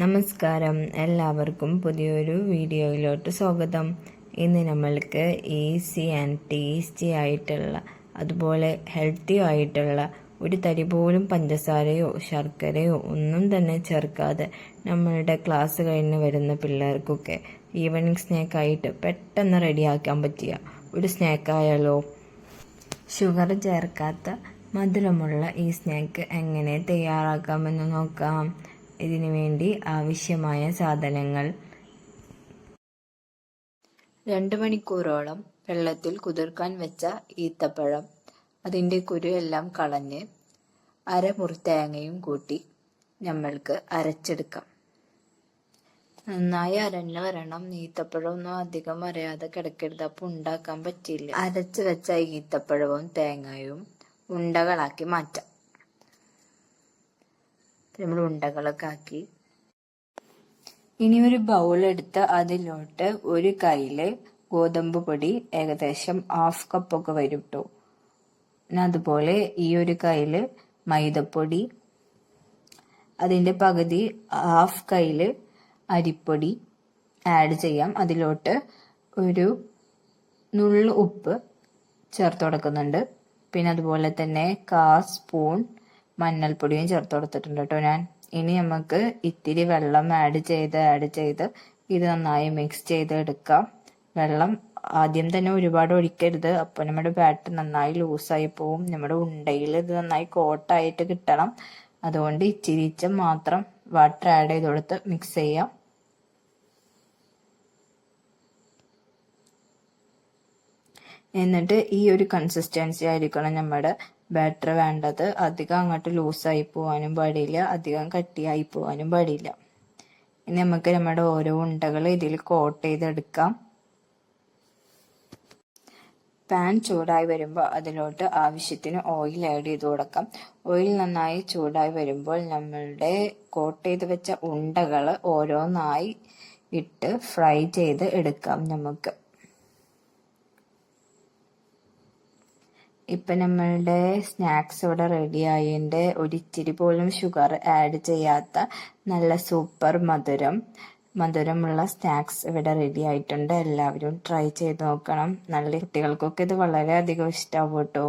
നമസ്കാരം, എല്ലാവർക്കും പുതിയൊരു വീഡിയോയിലോട്ട് സ്വാഗതം. ഇന്ന് നമ്മൾക്ക് ഈസി ആൻഡ് ടേസ്റ്റി ആയിട്ടുള്ള അതുപോലെ ഹെൽത്തി ആയിട്ടുള്ള ഒരു തരി പോലും പഞ്ചസാരയോ ശർക്കരയോ ഒന്നും തന്നെ ചേർക്കാതെ നമ്മളുടെ ക്ലാസ് കഴിഞ്ഞ് വരുന്ന പിള്ളേർക്കൊക്കെ ഈവനിങ് സ്നാക്കായിട്ട് പെട്ടെന്ന് റെഡിയാക്കാൻ പറ്റിയ ഒരു സ്നാക്കായാലോ. ഷുഗർ ചേർക്കാത്ത മധുരമുള്ള ഈ സ്നാക്ക് എങ്ങനെ തയ്യാറാക്കാമെന്ന് നോക്കാം. ഇതിനു വേണ്ടി ആവശ്യമായ സാധനങ്ങൾ: 2 മണിക്കൂറോളം വെള്ളത്തിൽ കുതിർക്കാൻ വെച്ച ഈത്തപ്പഴം, അതിൻ്റെ കുരു എല്ലാം കളഞ്ഞ് അരമുറി തേങ്ങയും കൂട്ടി നമ്മൾക്ക് അരച്ചെടുക്കാം. നന്നായി അരഞ്ഞു വരണം. ഈത്തപ്പഴമൊന്നും അധികം അരയാതെ കിടക്കരുത്, അപ്പോൾ ഉണ്ടാക്കാൻ പറ്റില്ല. അരച്ചു വെച്ച ഈത്തപ്പഴവും തേങ്ങയും ഉണ്ടകളാക്കി മാറ്റാം. നമ്മൾ ഉണ്ടകളൊക്കെ ആക്കി ഇനി ഒരു ബൗൾ എടുത്ത് അതിലോട്ട് ഒരു കയ്യില് ഗോതമ്പ് പൊടി ഏകദേശം 1/2 കപ്പൊക്കെ വരും കേട്ടോ. അതുപോലെ ഈ ഒരു കയ്യില് മൈദപ്പൊടി, അതിന്റെ പകുതി 1/2 കയ്യില് അരിപ്പൊടി ആഡ് ചെയ്യാം. അതിലോട്ട് ഒരു നുള്ളു ഉപ്പ് ചേർത്ത് കൊടുക്കുന്നുണ്ട്. പിന്നെ അതുപോലെ തന്നെ 1/4 സ്പൂൺ മഞ്ഞൾപ്പൊടിയും ചേർത്ത് കൊടുത്തിട്ടുണ്ട് കേട്ടോ ഞാൻ. ഇനി നമുക്ക് ഇത്തിരി വെള്ളം ആഡ് ചെയ്ത് ഇത് നന്നായി മിക്സ് ചെയ്ത് എടുക്കാം. വെള്ളം ആദ്യം തന്നെ ഒരുപാട് ഒഴിക്കരുത്, അപ്പോൾ നമ്മുടെ ബാറ്റർ നന്നായി ലൂസായി പോവും. നമ്മുടെ ഉണ്ടയിൽ ഇത് നന്നായി കോട്ടായിട്ട് കിട്ടണം. അതുകൊണ്ട് ഇച്ചിരിച്ച മാത്രം വാട്ടർ ആഡ് ചെയ്ത് കൊടുത്ത് മിക്സ് ചെയ്യാം. എന്നിട്ട് ഈ ഒരു കൺസിസ്റ്റൻസി ആയിരിക്കണം നമ്മുടെ ബാറ്റർ വേണ്ടത്. അധികം അങ്ങോട്ട് ലൂസായി പോകാനും പാടില്ല, അധികം കട്ടിയായി പോകാനും പാടില്ല. ഇനി നമുക്ക് നമ്മുടെ ഓരോ ഉണ്ടകൾ ഇതിൽ കോട്ട് ചെയ്തെടുക്കാം. പാൻ ചൂടായി വരുമ്പോൾ അതിലോട്ട് ആവശ്യത്തിന് ഓയിൽ ആഡ് ചെയ്ത് കൊടുക്കാം. ഓയിൽ നന്നായി ചൂടായി വരുമ്പോൾ നമ്മളുടെ കോട്ട് ചെയ്ത് വെച്ച ഉണ്ടകൾ ഓരോന്നായി ഇട്ട് ഫ്രൈ ചെയ്ത് എടുക്കാം നമുക്ക്. ഇപ്പം നമ്മളുടെ സ്നാക്സ് ഇവിടെ റെഡി ആയതിൻ്റെ ഒരിച്ചിരി പോലും ഷുഗർ ആഡ് ചെയ്യാത്ത നല്ല സൂപ്പർ മധുരമുള്ള സ്നാക്സ് ഇവിടെ റെഡി ആയിട്ടുണ്ട്. എല്ലാവരും ട്രൈ ചെയ്ത് നോക്കണം. നല്ല കുട്ടികൾക്കൊക്കെ ഇത് വളരെയധികം ഇഷ്ടമാവും കേട്ടോ.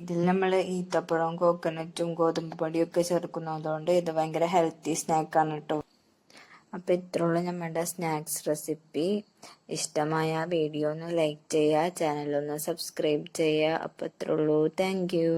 ഇതിൽ നമ്മൾ ഈത്തപ്പഴവും കോക്കനറ്റും ഗോതമ്പ് പൊടിയൊക്കെ ചേർക്കുന്നതുകൊണ്ട് ഇത് ഭയങ്കര ഹെൽത്തി സ്നാക്കാണ് കേട്ടോ. അപ്പോൾ ഇത്രയുള്ള നമ്മുടെ സ്നാക്സ് റെസിപ്പി. ഇഷ്ടമായ വീഡിയോ ഒന്ന് ലൈക്ക് ചെയ്യുക, ചാനലൊന്ന് സബ്സ്ക്രൈബ് ചെയ്യുക. അപ്പോൾ ഇത്രയുള്ളൂ. Thank U.